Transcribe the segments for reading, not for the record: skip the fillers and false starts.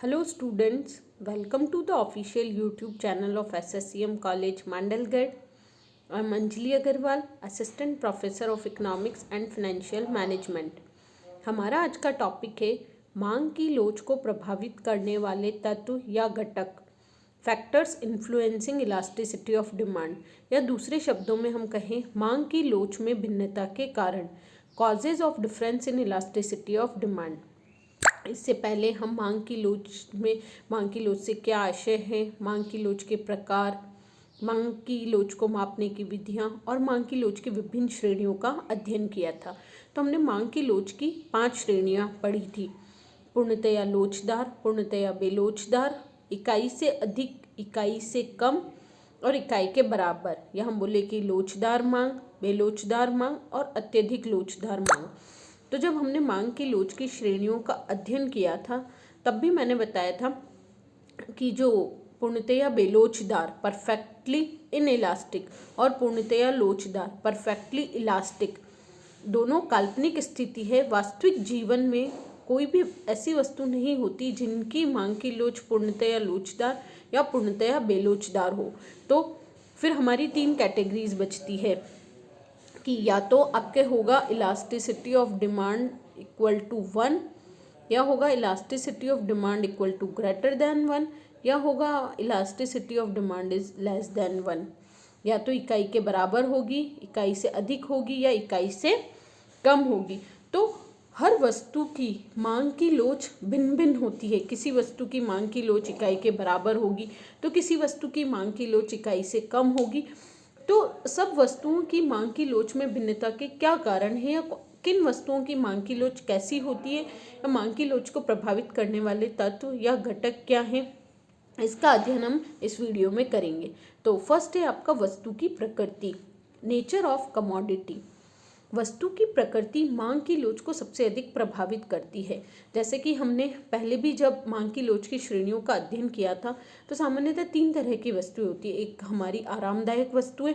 Hello students, welcome to the official YouTube channel of SSCM College Mandalgarh. I am Anjali Agarwal, Assistant Professor of Economics and Financial Management. हमारा आज का topic है मांग की लोच को प्रभावित करने वाले तत्व या घटक, factors influencing elasticity of demand, या दूसरे शब्दों में हम कहें मांग की लोच में भिन्नता के कारण, causes of difference in elasticity of demand. इससे पहले हम मांग की लोच से क्या आशय है, मांग की लोच के प्रकार, मांग की लोच को मापने की विधियां और मांग की लोच की विभिन्न श्रेणियों का अध्ययन किया था। तो हमने मांग की लोच की 5 श्रेणियां पढ़ी थी। पूर्णतया लोचदार, पूर्णतया बेलोचदार, इकाई से अधिक, इकाई से कम और इकाई के बराबर, या हम बोले कि लोचदार मांग, बेलोचदार मांग और अत्यधिक लोचदार मांग। तो जब हमने मांग की लोच की श्रेणियों का अध्ययन किया था तब भी मैंने बताया था कि जो पूर्णतया बेलोचदार परफेक्टली इनइलास्टिक और पूर्णतया लोचदार परफेक्टली इलास्टिक दोनों काल्पनिक स्थिति है। वास्तविक जीवन में कोई भी ऐसी वस्तु नहीं होती जिनकी मांग की लोच पूर्णतया लोचदार या पूर्णतया बेलोचदार हो। तो फिर हमारी 3 कैटेगरीज बचती है कि या तो आपके होगा elasticity of demand equal to 1, या होगा elasticity of demand equal to greater than 1, या होगा elasticity of demand is less than 1। या तो इकाई के बराबर होगी, इकाई से अधिक होगी या इकाई से कम होगी। तो हर वस्तु की मांग की लोच भिन्न भिन्न होती है। किसी वस्तु की मांग की लोच इकाई के बराबर होगी तो किसी वस्तु की मांग की लोच इकाई से कम होगी। तो सब वस्तुओं की मांग की लोच में भिन्नता के क्या कारण है, या किन वस्तुओं की मांग की लोच कैसी होती है, या मांग की लोच को प्रभावित करने वाले तत्व या घटक क्या हैं, इसका अध्ययन हम इस वीडियो में करेंगे। तो फर्स्ट है आपका वस्तु की प्रकृति, नेचर ऑफ कमोडिटी। वस्तु की प्रकृति मांग की लोच को सबसे अधिक प्रभावित करती है। जैसे कि हमने पहले भी जब मांग की लोच की श्रेणियों का अध्ययन किया था तो सामान्यतः 3 तरह की वस्तुएं होती है। एक हमारी आरामदायक वस्तुएं,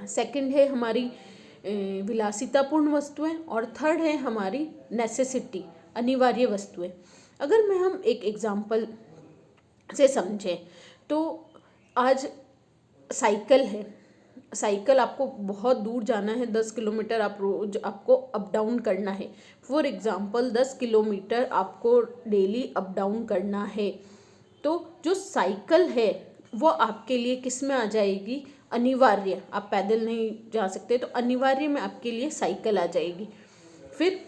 सेकंड है हमारी विलासितापूर्ण वस्तुएं, और थर्ड है हमारी नेसेसिटी, अनिवार्य वस्तुएं। अगर हम एक एग्जाम्पल से समझें तो आज साइकिल है, साइकिल आपको बहुत दूर जाना है, 10 किलोमीटर आप रोज आपको अप डाउन करना है। फॉर एग्जांपल 10 किलोमीटर आपको डेली अप डाउन करना है। तो जो साइकिल है वो आपके लिए किस में आ जाएगी, अनिवार्य। आप पैदल नहीं जा सकते तो अनिवार्य में आपके लिए साइकिल आ जाएगी। फिर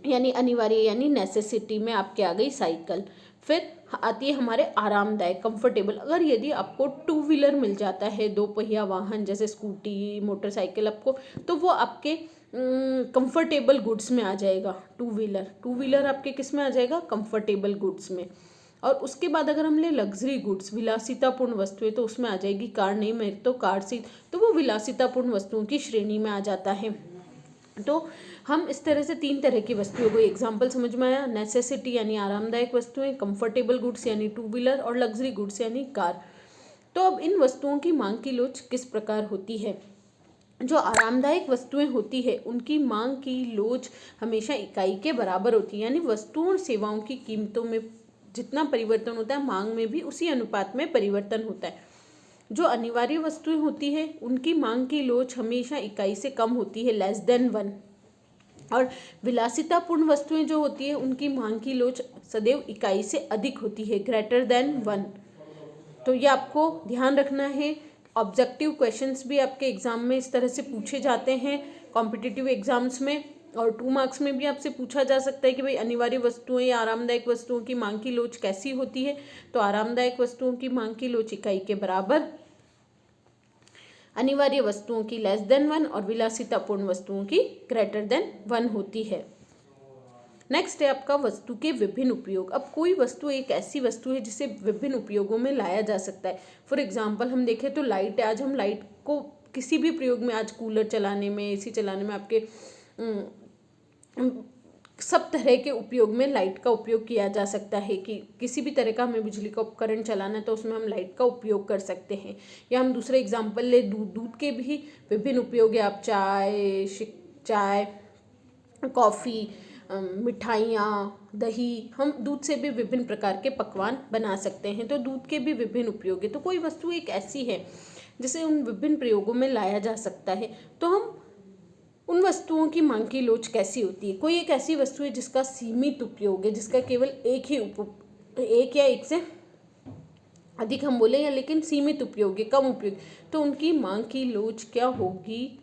यानी अनिवार्य यानी नेसेसिटी में आपके आ गई साइकिल। फिर आती है हमारे आरामदायक, कंफर्टेबल। अगर यदि आपको 2 व्हीलर मिल जाता है, 2 पहिया वाहन जैसे स्कूटी, मोटरसाइकिल आपको, तो वो आपके कंफर्टेबल गुड्स में आ जाएगा। 2 व्हीलर आपके किस में आ जाएगा, कंफर्टेबल गुड्स में। और उसके बाद अगर हम ले लग्जरी गुड्स, विलासितापूर्ण वस्तुएं, तो उसमें आ जाएगी कार। नहीं मेरे तो कार सी, तो वो विलासितापूर्ण वस्तुओं की श्रेणी में आ जाता है। तो हम इस तरह से 3 तरह की वस्तुओं को, एग्जाम्पल समझ में आया, नेसेसिटी यानी आरामदायक वस्तुएं, कंफर्टेबल गुड्स यानी 2 व्हीलर और लग्जरी गुड्स यानी कार। तो अब इन वस्तुओं की मांग की लोच किस प्रकार होती है। जो आरामदायक वस्तुएं होती है उनकी मांग की लोच हमेशा इकाई के बराबर होती है, यानी वस्तुओं और सेवाओं की कीमतों में जितना परिवर्तन होता है मांग में भी उसी अनुपात में परिवर्तन होता है। जो अनिवार्य वस्तुएं होती है उनकी मांग की लोच हमेशा इकाई से कम होती है, लेस देन 1। और विलासितापूर्ण वस्तुएं जो होती है उनकी मांग की लोच सदैव इकाई से अधिक होती है, ग्रेटर देन 1। तो ये आपको ध्यान रखना है। ऑब्जेक्टिव क्वेश्चंस भी आपके एग्जाम में इस तरह से पूछे जाते हैं, कॉम्पिटिटिव एग्जाम्स में, और 2 मार्क्स में भी आपसे पूछा जा सकता है कि भाई अनिवार्य वस्तुएं या आरामदायक वस्तुओं की मांग की लोच कैसी होती है। तो आरामदायक वस्तुओं की मांग की लोच इकाई के बराबर, अनिवार्य वस्तुओं की लेस देन 1 और विलासितापूर्ण वस्तुओं की ग्रेटर देन 1 होती है। नेक्स्ट है आपका वस्तु के विभिन्न उपयोग। अब कोई वस्तु एक ऐसी वस्तु है जिसे विभिन्न उपयोगों में लाया जा सकता है। फॉर एग्जांपल हम देखें तो लाइट है। आज हम लाइट को किसी भी प्रयोग में, आज कूलर चलाने में, एसी चलाने में, आपके सब तरह के उपयोग में लाइट का उपयोग किया जा सकता है। कि किसी भी तरह का हमें बिजली का उपकरण चलाना है तो उसमें हम लाइट का उपयोग कर सकते हैं। या हम दूसरा एग्जांपल ले दूध के भी विभिन्न उपयोग है। आप चाय, कॉफ़ी, मिठाइयाँ, दही, हम दूध से भी विभिन्न प्रकार के पकवान बना सकते हैं। तो दूध के भी विभिन्न उपयोग है। तो कोई वस्तु एक ऐसी है जिसे उन विभिन्न प्रयोगों में लाया जा सकता है। तो हम उन वस्तुओं की मांग की लोच कैसी होती है? कोई एक ऐसी वस्तु है जिसका सीमित उपयोग है, जिसका केवल एक या एक से अधिक हम बोले, या लेकिन सीमित उपयोग है, कम उपयोग, तो उनकी मांग की लोच क्या होगी?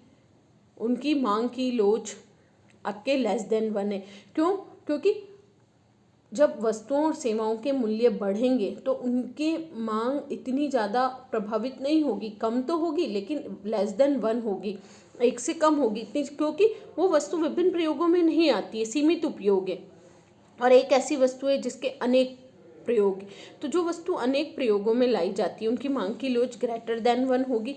उनकी मांग की लोच आपके लेस देन 1 है। क्यों? क्योंकि जब वस्तुओं और सेवाओं के मूल्य बढ़ेंगे तो उनकी मांग इतनी ज़्यादा प्रभावित नहीं होगी, कम तो होगी लेकिन लेस देन 1 होगी, एक से कम होगी इतनी, क्योंकि वो वस्तु विभिन्न प्रयोगों में नहीं आती है, सीमित उपयोग है। और एक ऐसी वस्तु है जिसके अनेक प्रयोग है। तो जो वस्तु अनेक प्रयोगों में लाई जाती है उनकी मांग की लोच ग्रेटर देन 1 होगी।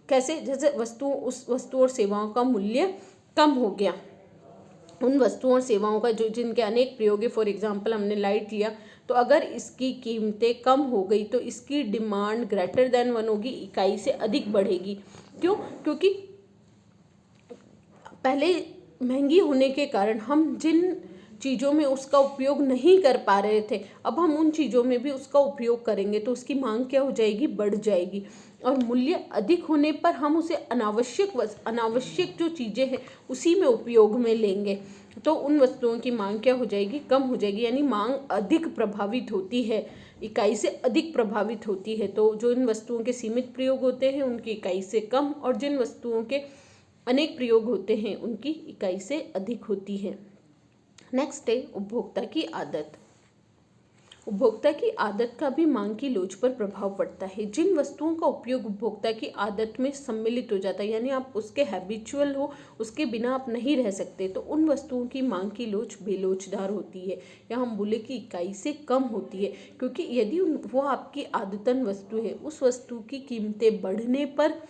कैसे? जैसे उस वस्तु और सेवाओं का मूल्य कम हो गया, उन वस्तुओं और सेवाओं का जो जिनके अनेक प्रयोग है। फॉर एग्जांपल हमने लाइट लिया, तो अगर इसकी कीमतें कम हो गई तो इसकी डिमांड ग्रेटर देन 1 होगी, इकाई से अधिक बढ़ेगी। क्यों? क्योंकि पहले महंगी होने के कारण हम जिन चीज़ों में उसका उपयोग नहीं कर पा रहे थे, अब हम उन चीज़ों में भी उसका उपयोग करेंगे तो उसकी मांग क्या हो जाएगी? बढ़ जाएगी। और मूल्य अधिक होने पर हम उसे अनावश्यक जो चीज़ें हैं उसी में उपयोग में लेंगे, तो उन वस्तुओं की मांग क्या हो जाएगी? कम हो जाएगी। यानी मांग अधिक प्रभावित होती है, इकाई से अधिक प्रभावित होती है। तो जो इन वस्तुओं के सीमित प्रयोग होते हैं उनकी इकाई से कम, और जिन वस्तुओं के अनेक प्रयोग होते हैं उनकी इकाई से अधिक होती है। नेक्स्ट है उपभोक्ता की आदत। उपभोक्ता की आदत का भी मांग की लोच पर प्रभाव पड़ता है। जिन वस्तुओं का उपयोग उपभोक्ता की आदत में सम्मिलित हो जाता है, यानी आप उसके हैबिचुअल हो, उसके बिना आप नहीं रह सकते, तो उन वस्तुओं की मांग की लोच बेलोचदार होती है, या हम बोले कि इकाई से कम होती है। क्योंकि यदि वो आपकी आदतन वस्तु है, उस वस्तु की कीमतें बढ़ने पर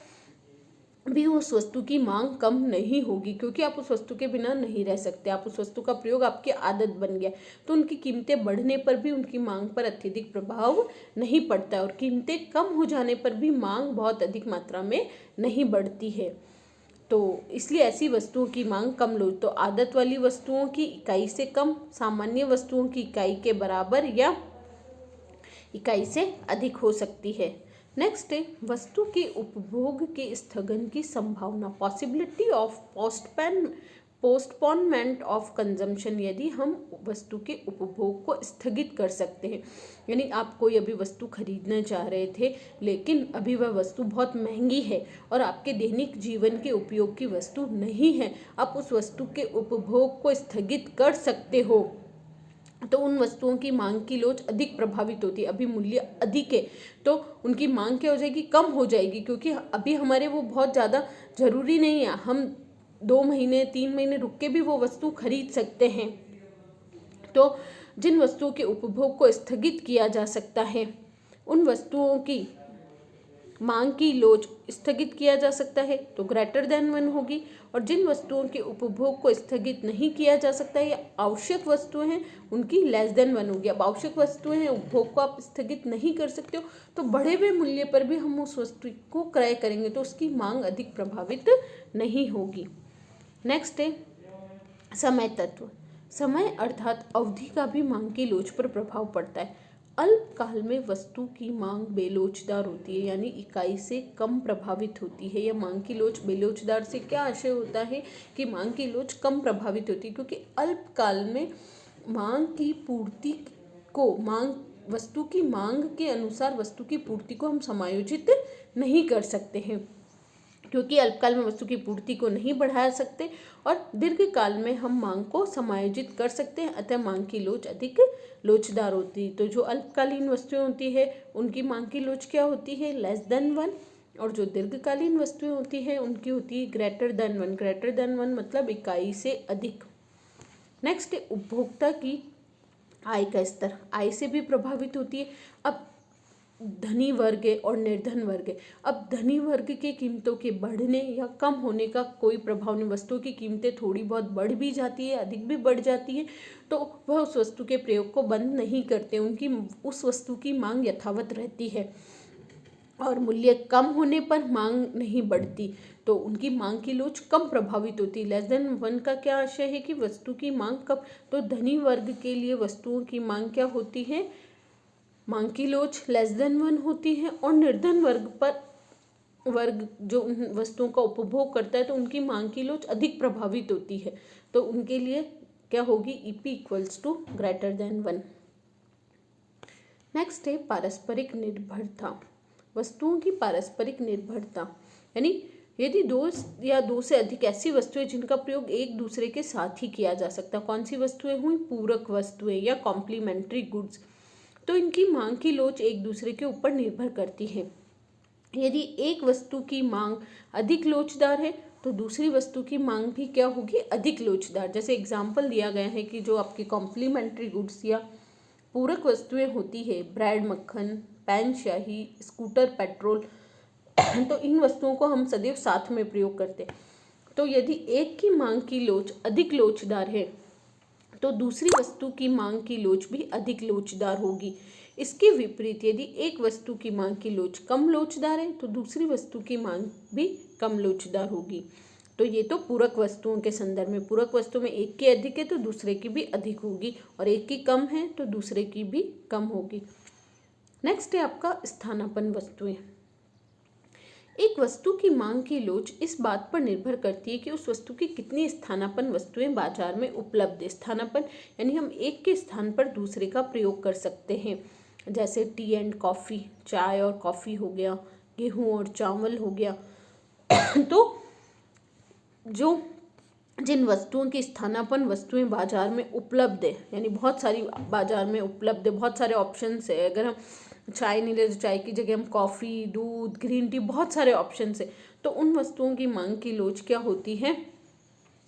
भी उस वस्तु की मांग कम नहीं होगी, क्योंकि आप उस वस्तु के बिना नहीं रह सकते, आप उस वस्तु का प्रयोग आपकी आदत बन गया। तो उनकी कीमतें बढ़ने पर भी उनकी मांग पर अत्यधिक प्रभाव नहीं पड़ता है, और कीमतें कम हो जाने पर भी मांग बहुत अधिक मात्रा में नहीं बढ़ती है। तो इसलिए ऐसी वस्तुओं की मांग कम लो। तो आदत वाली वस्तुओं की इकाई से कम, सामान्य वस्तुओं की इकाई के बराबर या इकाई से अधिक हो सकती है। नेक्स्ट है वस्तु के उपभोग के स्थगन की संभावना, possibility of postponement of consumption. यदि हम वस्तु के उपभोग को स्थगित कर सकते हैं, यानी आप कोई अभी वस्तु खरीदना चाह रहे थे लेकिन अभी वह वस्तु बहुत महंगी है और आपके दैनिक जीवन के उपयोग की वस्तु नहीं है, आप उस वस्तु के उपभोग को स्थगित कर सकते हो, तो उन वस्तुओं की मांग की लोच अधिक प्रभावित होती है। अभी मूल्य अधिक है तो उनकी मांग क्या हो जाएगी? कम हो जाएगी, क्योंकि अभी हमारे वो बहुत ज़्यादा ज़रूरी नहीं है, हम 2 महीने 3 महीने रुक के भी वो वस्तु खरीद सकते हैं। तो जिन वस्तुओं के उपभोग को स्थगित किया जा सकता है उन वस्तुओं की मांग की लोच स्थगित किया जा सकता है तो ग्रेटर देन 1 होगी, और जिन वस्तुओं के उपभोग को स्थगित नहीं किया जा सकता है या आवश्यक वस्तुएं हैं उनकी लेस देन 1 होगी। अब आवश्यक वस्तुएं हैं, उपभोग को आप स्थगित नहीं कर सकते हो, तो बढ़े हुए मूल्य पर भी हम उस वस्तु को क्रय करेंगे तो उसकी मांग अधिक प्रभावित नहीं होगी। नेक्स्ट है समय तत्व। समय अर्थात अवधि का भी मांग की लोच पर प्रभाव पड़ता है। अल्पकाल में वस्तु की मांग बेलोचदार होती है, यानी इकाई से कम प्रभावित होती है। या मांग की लोच बेलोचदार से क्या आशय होता है कि मांग की लोच कम प्रभावित होती है, क्योंकि अल्पकाल में मांग की पूर्ति को वस्तु की मांग के अनुसार वस्तु की पूर्ति को हम समायोजित नहीं कर सकते हैं, क्योंकि अल्पकाल में वस्तु की पूर्ति को नहीं बढ़ा सकते और दीर्घकाल में हम मांग को समायोजित कर सकते हैं, अतः मांग की लोच अधिक लोचदार होती है। तो जो अल्पकालीन वस्तुएं होती है उनकी मांग की लोच क्या होती है? लेस देन 1, और जो दीर्घकालीन वस्तुएं होती है उनकी होती है ग्रेटर देन 1। ग्रेटर देन 1 मतलब इकाई से अधिक। नेक्स्ट है उपभोक्ता की आय का स्तर, आय से भी प्रभावित होती है। अब धनी वर्ग है और निर्धन वर्ग है। अब धनी वर्ग के कीमतों के बढ़ने या कम होने का कोई प्रभाव नहीं, वस्तुओं की कीमतें थोड़ी बहुत बढ़ भी जाती है, अधिक भी बढ़ जाती है, तो वह उस वस्तु के प्रयोग को बंद नहीं करते, उनकी उस वस्तु की मांग यथावत रहती है। और मूल्य कम होने पर मांग नहीं बढ़ती, तो उनकी मांग की लोच कम प्रभावित होती है। लेस देन वन का क्या आशय है कि वस्तु की मांग कम, तो धनी वर्ग के लिए वस्तुओं की मांग क्या होती है, मांग की लोच लेस देन वन होती है। और निर्धन वर्ग जो उन वस्तुओं का उपभोग करता है तो उनकी मांग की लोच अधिक प्रभावित होती है, तो उनके लिए क्या होगी, EP equals to greater than one. Next है पारस्परिक निर्भरता, वस्तुओं की पारस्परिक निर्भरता, यानी यदि दो या दो से अधिक ऐसी वस्तुएं जिनका प्रयोग एक दूसरे के साथ ही किया जा सकता, कौन सी वस्तुएं हुई, पूरक वस्तुएं या कॉम्प्लीमेंट्री गुड्स, तो इनकी मांग की लोच एक दूसरे के ऊपर निर्भर करती है। यदि एक वस्तु की मांग अधिक लोचदार है तो दूसरी वस्तु की मांग भी क्या होगी, अधिक लोचदार। जैसे एग्जाम्पल दिया गया है कि जो आपकी कॉम्प्लीमेंट्री गुड्स या पूरक वस्तुएं होती है, ब्रेड मक्खन, पैन शाही, स्कूटर पेट्रोल, तो इन वस्तुओं को हम सदैव साथ में प्रयोग करते हैं। तो यदि एक की मांग की लोच अधिक लोचदार है तो दूसरी वस्तु की मांग की लोच भी अधिक लोचदार होगी। इसके विपरीत यदि एक वस्तु की मांग की लोच कम लोचदार है तो दूसरी वस्तु की मांग भी कम लोचदार होगी। तो ये तो पूरक वस्तुओं के संदर्भ में, पूरक वस्तु में एक की अधिक है तो दूसरे की भी अधिक होगी, और एक की कम है तो दूसरे की भी कम होगी। नेक्स्ट है आपका स्थानापन्न वस्तुएं। एक वस्तु की मांग की लोच इस बात पर निर्भर करती है कि उस वस्तु की कितनी स्थानापन्न वस्तुएं बाजार में उपलब्ध है। स्थानापन्न यानी हम एक के स्थान पर दूसरे का प्रयोग कर सकते हैं, जैसे टी एंड कॉफ़ी, चाय और कॉफ़ी हो गया, गेहूं और चावल हो गया। तो जो जिन वस्तुओं की स्थानापन्न वस्तुएं बाजार में उपलब्ध है, यानी बहुत सारी बाजार में उपलब्ध है, बहुत सारे ऑप्शंस है। अगर हम चाय नहीं ले तो चाय की जगह हम कॉफ़ी, दूध, ग्रीन टी, बहुत सारे ऑप्शंस है। तो उन वस्तुओं की मांग की लोच क्या होती है,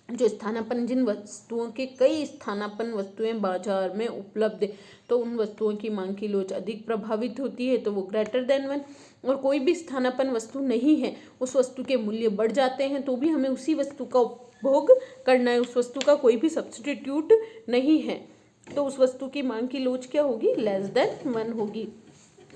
जो स्थानापन्न, जिन वस्तुओं के कई स्थानापन्न वस्तुएं बाजार में उपलब्ध है तो उन वस्तुओं की मांग की लोच अधिक प्रभावित होती है, तो वो ग्रेटर देन वन। और कोई भी स्थानापन्न वस्तु नहीं है, उस वस्तु के मूल्य बढ़ जाते हैं तो भी हमें उसी वस्तु का उपभोग करना है, उस वस्तु का कोई भी सब्स्टिट्यूट नहीं है, तो उस वस्तु की मांग की लोच क्या होगी, लेस देन वन होगी।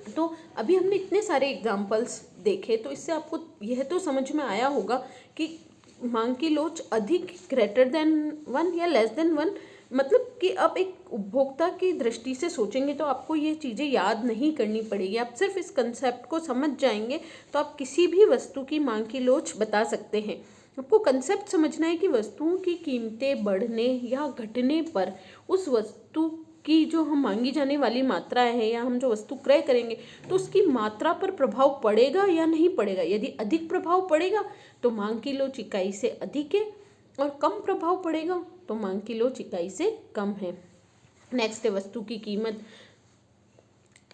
तो अभी हमने इतने सारे एग्जाम्पल्स देखे, तो इससे आपको यह तो समझ में आया होगा कि मांग की लोच अधिक, ग्रेटर देन वन या लेस देन वन, मतलब कि अब एक उपभोक्ता की दृष्टि से सोचेंगे तो आपको ये चीज़ें याद नहीं करनी पड़ेगी। आप सिर्फ इस कंसेप्ट को समझ जाएंगे तो आप किसी भी वस्तु की मांग की लोच बता सकते हैं। आपको कंसेप्ट समझना है कि वस्तुओं की कीमतें बढ़ने या घटने पर उस वस्तु की जो हम मांगी जाने वाली मात्रा है या हम जो वस्तु क्रय करेंगे तो उसकी मात्रा पर प्रभाव पड़ेगा या नहीं पड़ेगा। यदि अधिक प्रभाव पड़ेगा तो मांग की लोच इकाई से अधिक है, और कम प्रभाव पड़ेगा तो मांग की लोच इकाई से कम है। नेक्स्ट है वस्तु की कीमत।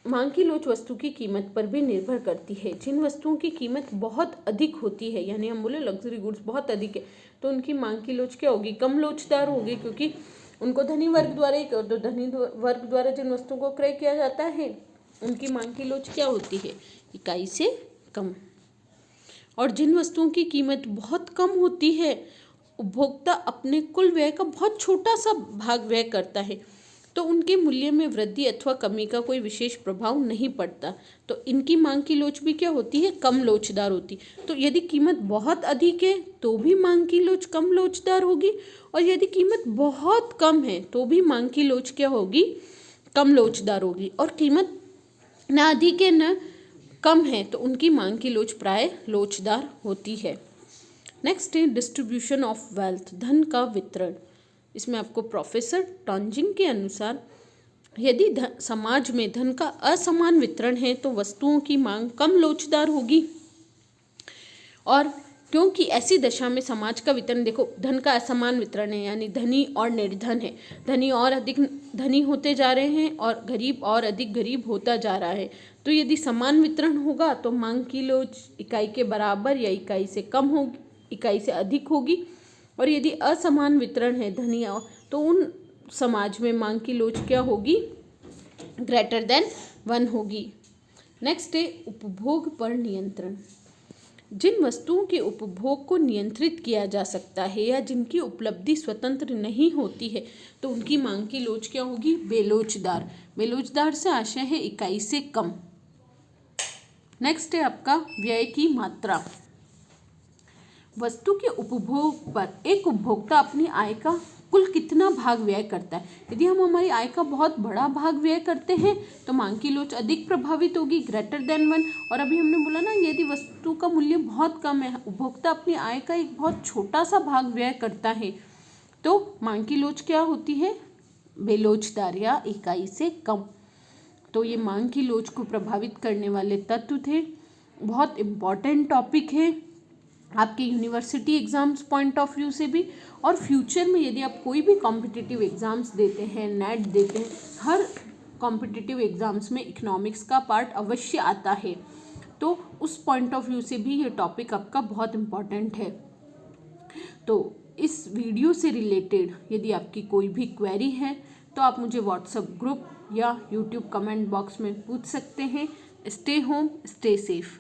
मांग की लोच वस्तु की कीमत पर भी निर्भर करती है। जिन वस्तुओं की कीमत बहुत अधिक होती है, यानी हम बोले लग्जरी गुड्स बहुत अधिक है, तो उनकी मांग की लोच क्या होगी, कम लोचदार होगी, क्योंकि उनको धनी वर्ग द्वारा, तो धनी वर्ग द्वारा जिन वस्तुओं को क्रय किया जाता है उनकी मांग की लोच क्या होती है, इकाई से कम। और जिन वस्तुओं की कीमत बहुत कम होती है, उपभोक्ता अपने कुल व्यय का बहुत छोटा सा भाग व्यय करता है, तो उनके मूल्य में वृद्धि अथवा कमी का कोई विशेष प्रभाव नहीं पड़ता, तो इनकी मांग की लोच भी क्या होती है, कम लोचदार होती। तो यदि कीमत बहुत अधिक है तो भी मांग की लोच कम लोचदार होगी, और यदि कीमत बहुत कम है तो भी मांग की लोच क्या होगी, कम लोचदार होगी। और कीमत ना अधिक है न कम है तो उनकी मांग की लोच प्राय लोचदार होती है। नेक्स्ट है डिस्ट्रीब्यूशन ऑफ वेल्थ, धन का वितरण। इसमें आपको प्रोफेसर टॉन्जिंग के अनुसार यदि समाज में धन का असमान वितरण है तो वस्तुओं की मांग कम लोचदार होगी, और क्योंकि ऐसी दशा में समाज का वितरण, देखो धन का असमान वितरण है यानी धनी और निर्धन है, धनी और अधिक धनी होते जा रहे हैं और गरीब और अधिक गरीब होता जा रहा है। तो यदि समान वितरण होगा तो मांग की लोच इकाई के बराबर या इकाई से कम होगी, इकाई से अधिक होगी। और यदि असमान वितरण है धनी, तो उन समाज में मांग की लोच क्या होगी, ग्रेटर देन वन होगी। नेक्स्ट है उपभोग पर नियंत्रण। जिन वस्तुओं के उपभोग को नियंत्रित किया जा सकता है या जिनकी उपलब्धि स्वतंत्र नहीं होती है तो उनकी मांग की लोच क्या होगी, बेलोचदार। बेलोचदार से आशय है इकाई से कम। नेक्स्ट है आपका व्यय की मात्रा। वस्तु के उपभोग पर एक उपभोक्ता अपनी आय का कुल कितना भाग व्यय करता है। यदि हम हमारी आय का बहुत बड़ा भाग व्यय करते हैं तो मांग की लोच अधिक प्रभावित होगी, ग्रेटर देन 1। और अभी हमने बोला ना, यदि वस्तु का मूल्य बहुत कम है, उपभोक्ता अपनी आय का एक बहुत छोटा सा भाग व्यय करता है, तो मांग की लोच क्या होती है, बेलोचदार या इकाई से कम। तो ये मांग की लोच को प्रभावित करने वाले तत्व थे। बहुत इम्पॉर्टेंट टॉपिक है आपके university exams point of view से भी, और फ्यूचर में यदि आप कोई भी कॉम्पिटिटिव एग्ज़ाम्स देते हैं, नेट देते हैं, हर कॉम्पिटिटिव एग्ज़ाम्स में इकोनॉमिक्स का पार्ट अवश्य आता है। तो उस पॉइंट ऑफ व्यू से भी ये टॉपिक आपका बहुत इम्पॉर्टेंट है। तो इस वीडियो से रिलेटेड यदि आपकी कोई भी क्वेरी है तो आप मुझे व्हाट्सएप ग्रुप या यूट्यूब कमेंट बॉक्स में पूछ सकते हैं। Stay home, stay safe.